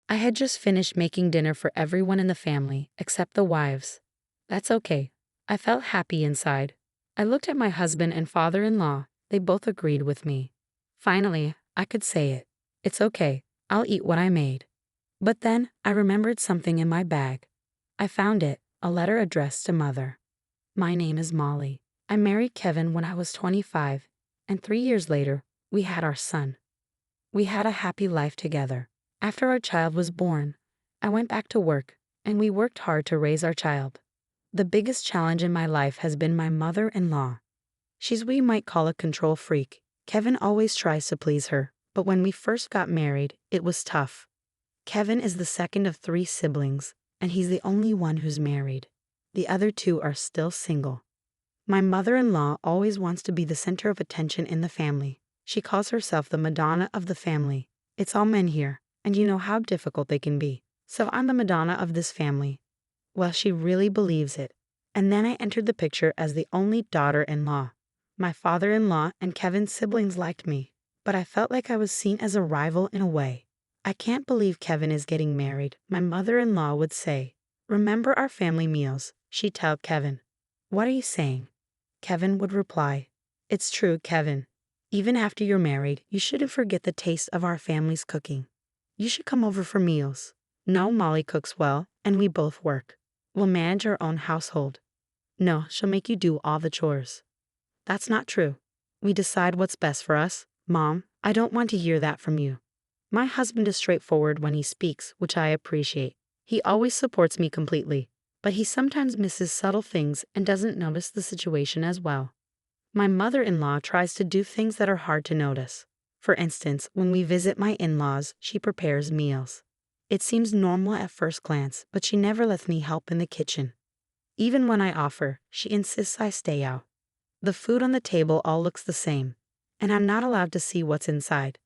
I had just finished making dinner for everyone in the family, except the wives. That's okay. I felt happy inside. I looked at my husband and father-in-law. They both agreed with me. Finally, I could say it. It's okay. I'll eat what I made. But then, I remembered something in my bag. I found it, a letter addressed to Mother. My name is Molly. I married Kevin when I was 25, and 3 years later, we had our son. We had a happy life together. After our child was born, I went back to work, and we worked hard to raise our child. The biggest challenge in my life has been my mother-in-law. She's what you might call a control freak. Kevin always tries to please her, but when we first got married, it was tough. Kevin is the second of 3 siblings, and he's the only one who's married. The other 2 are still single. My mother-in-law always wants to be the center of attention in the family. She calls herself the Madonna of the family. It's all men here, and you know how difficult they can be. So I'm the Madonna of this family. Well, she really believes it. And then I entered the picture as the only daughter-in-law. My father-in-law and Kevin's siblings liked me, but I felt like I was seen as a rival in a way. I can't believe Kevin is getting married, my mother-in-law would say. Remember our family meals, she'd tell Kevin. What are you saying? Kevin would reply. It's true, Kevin. Even after you're married, you shouldn't forget the taste of our family's cooking. You should come over for meals. No, Molly cooks well, and we both work. We'll manage our own household. No, she'll make you do all the chores. That's not true. We decide what's best for us. Mom, I don't want to hear that from you. My husband is straightforward when he speaks, which I appreciate. He always supports me completely, but he sometimes misses subtle things and doesn't notice the situation as well. My mother-in-law tries to do things that are hard to notice. For instance, when we visit my in-laws, she prepares meals. It seems normal at first glance, but she never lets me help in the kitchen. Even when I offer, she insists I stay out. The food on the table all looks the same, and I'm not allowed to see what's inside.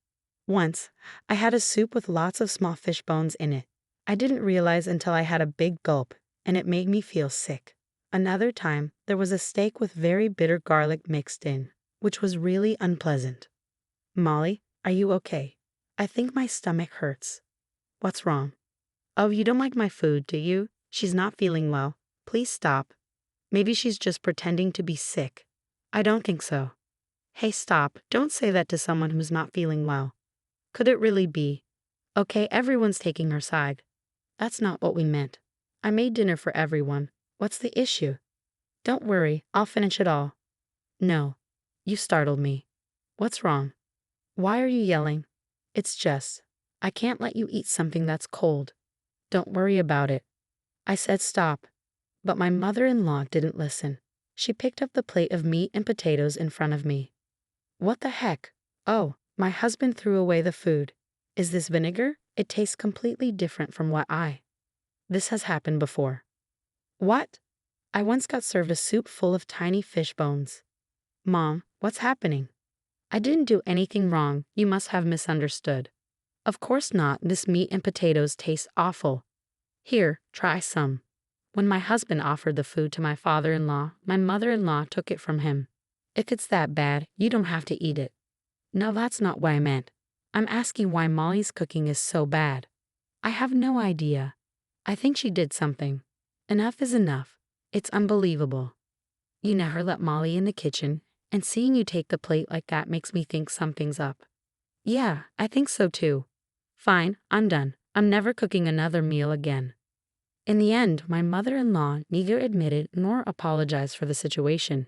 Once, I had a soup with lots of small fish bones in it. I didn't realize until I had a big gulp, and it made me feel sick. Another time, there was a steak with very bitter garlic mixed in, which was really unpleasant. Molly, are you okay? I think my stomach hurts. What's wrong? Oh, you don't like my food, do you? She's not feeling well. Please stop. Maybe she's just pretending to be sick. I don't think so. Hey, stop. Don't say that to someone who's not feeling well. Could it really be? Okay, everyone's taking her side. That's not what we meant. I made dinner for everyone. What's the issue? Don't worry, I'll finish it all. No. You startled me. What's wrong? Why are you yelling? It's just, I can't let you eat something that's cold. Don't worry about it. I said stop. But my mother-in-law didn't listen. She picked up the plate of meat and potatoes in front of me. What the heck? Oh, my husband threw away the food. Is this vinegar? It tastes completely different from what This has happened before. What? I once got served a soup full of tiny fish bones. Mom, what's happening? I didn't do anything wrong. You must have misunderstood. Of course not. This meat and potatoes taste awful. Here, try some. When my husband offered the food to my father-in-law, my mother-in-law took it from him. If it's that bad, you don't have to eat it. No, that's not what I meant. I'm asking why Molly's cooking is so bad. I have no idea. I think she did something. Enough is enough. It's unbelievable. You never let Molly in the kitchen, and seeing you take the plate like that makes me think something's up. Yeah, I think so too. Fine, I'm done. I'm never cooking another meal again. In the end, my mother-in-law neither admitted nor apologized for the situation,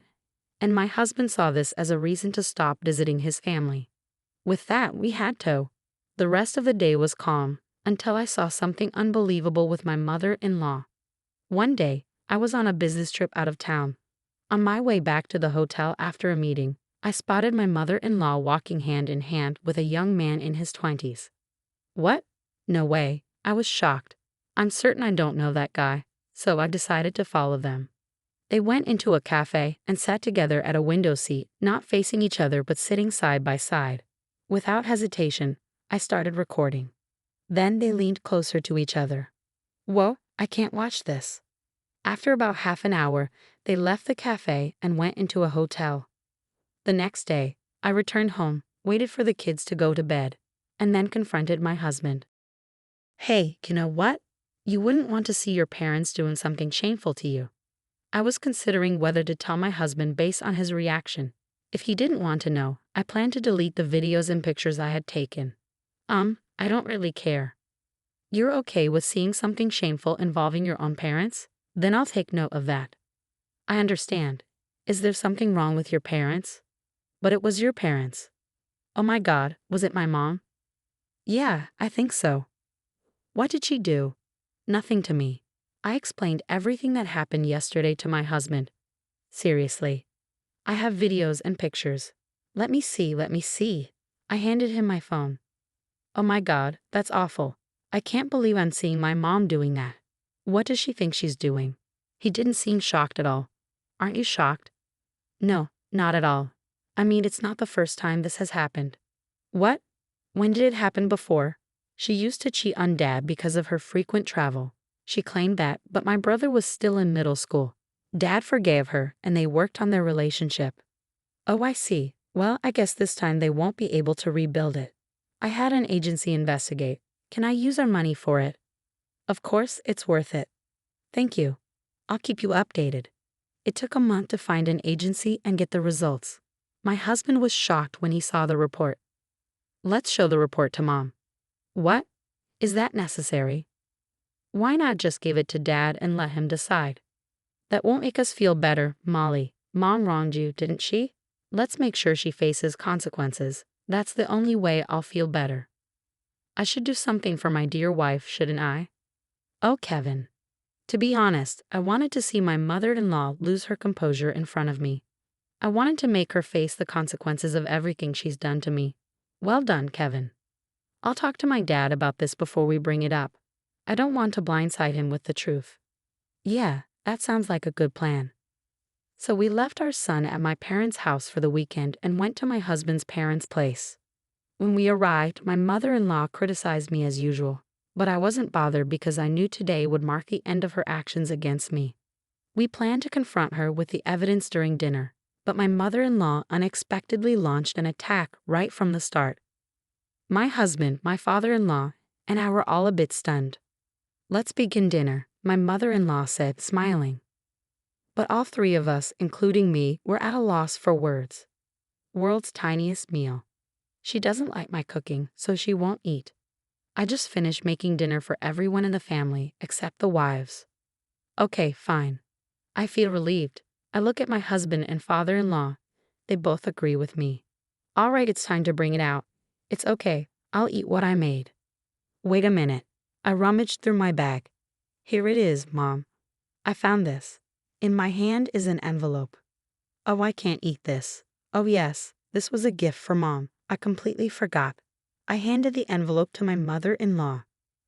and my husband saw this as a reason to stop visiting his family. With that, we had to. The rest of the day was calm, until I saw something unbelievable with my mother-in-law. One day, I was on a business trip out of town. On my way back to the hotel after a meeting, I spotted my mother-in-law walking hand in hand with a young man in his 20s. What? No way. I was shocked. I'm certain I don't know that guy, so I decided to follow them. They went into a cafe and sat together at a window seat, not facing each other but sitting side by side. Without hesitation, I started recording. Then they leaned closer to each other. Whoa, I can't watch this. After about half an hour, they left the cafe and went into a hotel. The next day, I returned home, waited for the kids to go to bed, and then confronted my husband. Hey, you know what? You wouldn't want to see your parents doing something shameful to you. I was considering whether to tell my husband based on his reaction. If he didn't want to know, I planned to delete the videos and pictures I had taken. I don't really care. You're okay with seeing something shameful involving your own parents? Then I'll take note of that. I understand. Is there something wrong with your parents? But it was your parents. Oh my God, was it my mom? Yeah, I think so. What did she do? Nothing to me. I explained everything that happened yesterday to my husband. Seriously. I have videos and pictures. Let me see. I handed him my phone. Oh my God, that's awful. I can't believe I'm seeing my mom doing that. What does she think she's doing? He didn't seem shocked at all. Aren't you shocked? No, not at all. I mean, it's not the first time this has happened. What? When did it happen before? She used to cheat on Dad because of her frequent travel. She claimed that, but my brother was still in middle school. Dad forgave her, and they worked on their relationship. Oh, I see. Well, I guess this time they won't be able to rebuild it. I had an agency investigate. Can I use our money for it? Of course, it's worth it. Thank you. I'll keep you updated. It took a month to find an agency and get the results. My husband was shocked when he saw the report. Let's show the report to Mom. What? Is that necessary? Why not just give it to Dad and let him decide? That won't make us feel better, Molly. Mom wronged you, didn't she? Let's make sure she faces consequences. That's the only way I'll feel better. I should do something for my dear wife, shouldn't I? Oh, Kevin. To be honest, I wanted to see my mother-in-law lose her composure in front of me. I wanted to make her face the consequences of everything she's done to me. Well done, Kevin. I'll talk to my dad about this before we bring it up. I don't want to blindside him with the truth. Yeah, that sounds like a good plan. So we left our son at my parents' house for the weekend and went to my husband's parents' place. When we arrived, my mother-in-law criticized me as usual, but I wasn't bothered because I knew today would mark the end of her actions against me. We planned to confront her with the evidence during dinner, but my mother-in-law unexpectedly launched an attack right from the start. My husband, my father-in-law, and I were all a bit stunned. Let's begin dinner, my mother-in-law said, smiling. But all three of us, including me, were at a loss for words. World's tiniest meal. She doesn't like my cooking, so she won't eat. I just finished making dinner for everyone in the family, except the wives. Okay, fine. I feel relieved. I look at my husband and father-in-law. They both agree with me. All right, it's time to bring it out. It's okay. I'll eat what I made. Wait a minute. I rummaged through my bag. Here it is, Mom. I found this. In my hand is an envelope. Oh, I can't eat this. Oh, yes, this was a gift for Mom. I completely forgot. I handed the envelope to my mother-in-law.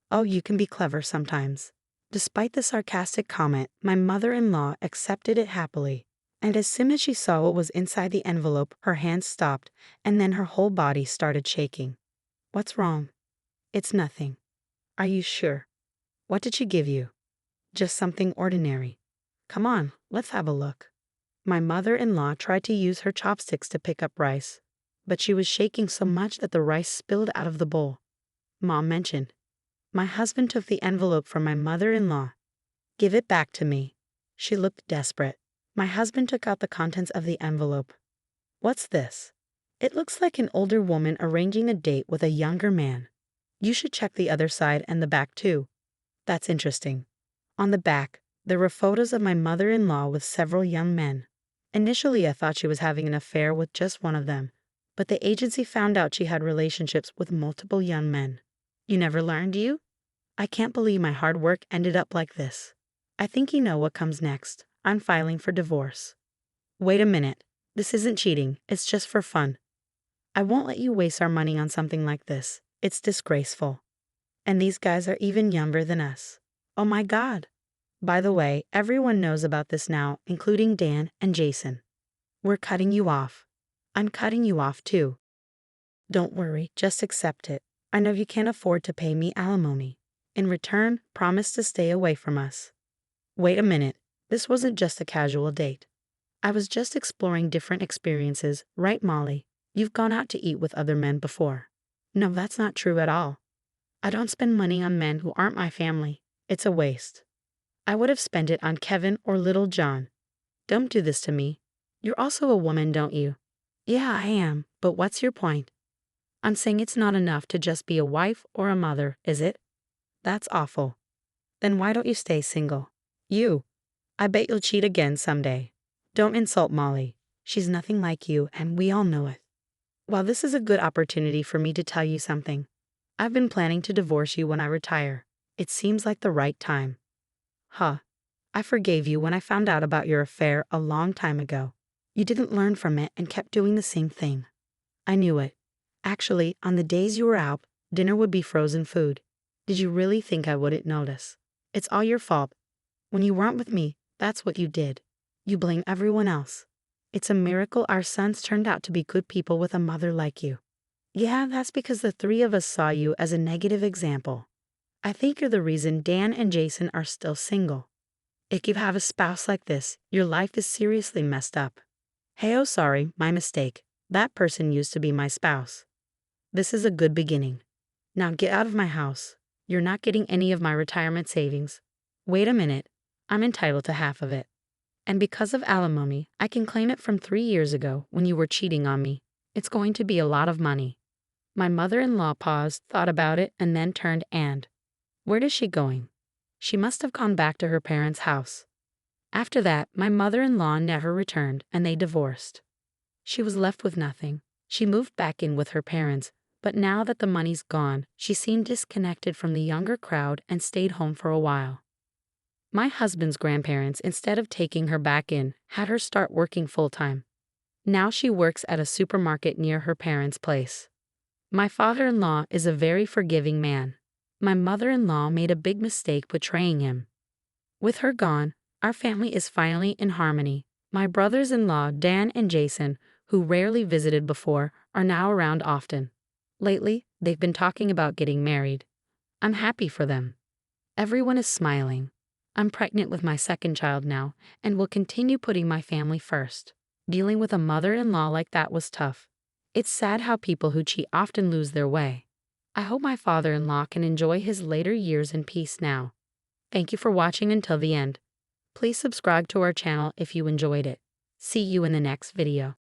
Oh, you can be clever sometimes. Despite the sarcastic comment, my mother-in-law accepted it happily. And as soon as she saw what was inside the envelope, her hands stopped, and then her whole body started shaking. What's wrong? It's nothing. Are you sure? What did she give you? Just something ordinary. Come on, let's have a look. My mother-in-law tried to use her chopsticks to pick up rice, but she was shaking so much that the rice spilled out of the bowl. Mom mentioned. My husband took the envelope from my mother-in-law. Give it back to me. She looked desperate. My husband took out the contents of the envelope. What's this? It looks like an older woman arranging a date with a younger man. You should check the other side and the back too. That's interesting. On the back, there were photos of my mother-in-law with several young men. Initially, I thought she was having an affair with just one of them, but the agency found out she had relationships with multiple young men. You never learned, you? I can't believe my hard work ended up like this. I think you know what comes next. I'm filing for divorce. Wait a minute. This isn't cheating. It's just for fun. I won't let you waste our money on something like this. It's disgraceful. And these guys are even younger than us. Oh my God. By the way, everyone knows about this now, including Dan and Jason. We're cutting you off. I'm cutting you off too. Don't worry, just accept it. I know you can't afford to pay me alimony. In return, promise to stay away from us. Wait a minute. This wasn't just a casual date. I was just exploring different experiences, right, Molly? You've gone out to eat with other men before. No, that's not true at all. I don't spend money on men who aren't my family. It's a waste. I would have spent it on Kevin or little John. Don't do this to me. You're also a woman, don't you? Yeah, I am, but what's your point? I'm saying it's not enough to just be a wife or a mother, is it? That's awful. Then why don't you stay single? You. I bet you'll cheat again someday. Don't insult Molly. She's nothing like you, and we all know it. Well, this is a good opportunity for me to tell you something. I've been planning to divorce you when I retire. It seems like the right time. Huh. I forgave you when I found out about your affair a long time ago. You didn't learn from it and kept doing the same thing. I knew it. Actually, on the days you were out, dinner would be frozen food. Did you really think I wouldn't notice? It's all your fault. When you weren't with me, that's what you did. You blame everyone else. It's a miracle our sons turned out to be good people with a mother like you. Yeah, that's because the three of us saw you as a negative example. I think you're the reason Dan and Jason are still single. If you have a spouse like this, your life is seriously messed up. Hey, oh sorry, my mistake. That person used to be my spouse. This is a good beginning. Now get out of my house. You're not getting any of my retirement savings. Wait a minute. I'm entitled to half of it. And because of alimony, I can claim it from 3 years ago when you were cheating on me. It's going to be a lot of money. My mother-in-law paused, thought about it, and then turned and. Where is she going? She must have gone back to her parents' house. After that, my mother-in-law never returned, and they divorced. She was left with nothing. She moved back in with her parents, but now that the money's gone, she seemed disconnected from the younger crowd and stayed home for a while. My husband's grandparents, instead of taking her back in, had her start working full-time. Now she works at a supermarket near her parents' place. My father-in-law is a very forgiving man. My mother-in-law made a big mistake betraying him. With her gone, our family is finally in harmony. My brothers-in-law, Dan and Jason, who rarely visited before, are now around often. Lately, they've been talking about getting married. I'm happy for them. Everyone is smiling. I'm pregnant with my second child now, and will continue putting my family first. Dealing with a mother-in-law like that was tough. It's sad how people who cheat often lose their way. I hope my father-in-law can enjoy his later years in peace now. Thank you for watching until the end. Please subscribe to our channel if you enjoyed it. See you in the next video.